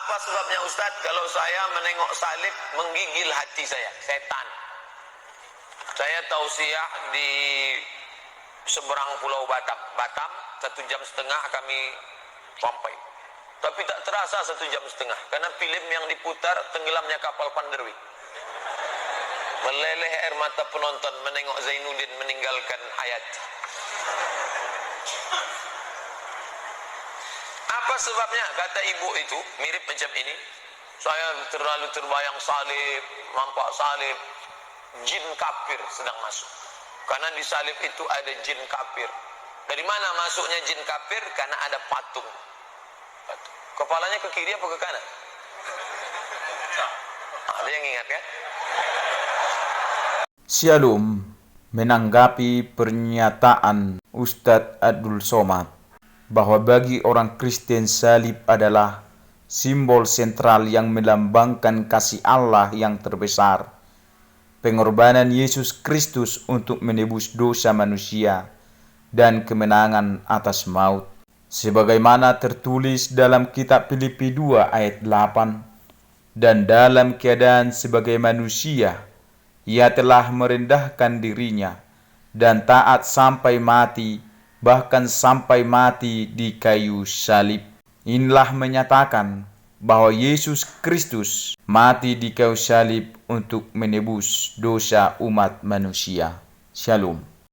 Apa sebabnya Ustadz? Kalau saya menengok salib menggigil hati saya, setan. Saya tausiah di seberang pulau Batam. 1,5 jam kami sampai. Tapi tak terasa 1,5 jam, karena film yang diputar tenggelamnya kapal Panderwi. Meleleh air mata penonton menengok Zainuddin meninggalkan hayat. Apa sebabnya? Kata ibu itu mirip macam ini. Saya terlalu terbayang salib, nampak salib, jin kafir sedang masuk. Karena di salib itu ada jin kafir. Dari mana masuknya jin kafir? Karena ada patung. Kepalanya ke kiri apa ke kanan? Ada yang ingat kan? Shalom, menanggapi pernyataan Ustadz Abdul Somad bahwa bagi orang Kristen salib adalah simbol sentral yang melambangkan kasih Allah yang terbesar, pengorbanan Yesus Kristus untuk menebus dosa manusia, dan kemenangan atas maut. Sebagaimana tertulis dalam kitab Filipi 2 ayat 8, dan dalam keadaan sebagai manusia, ia telah merendahkan dirinya dan taat sampai mati, bahkan sampai mati di kayu salib. Inilah menyatakan bahwa Yesus Kristus mati di kayu salib untuk menebus dosa umat manusia. Shalom.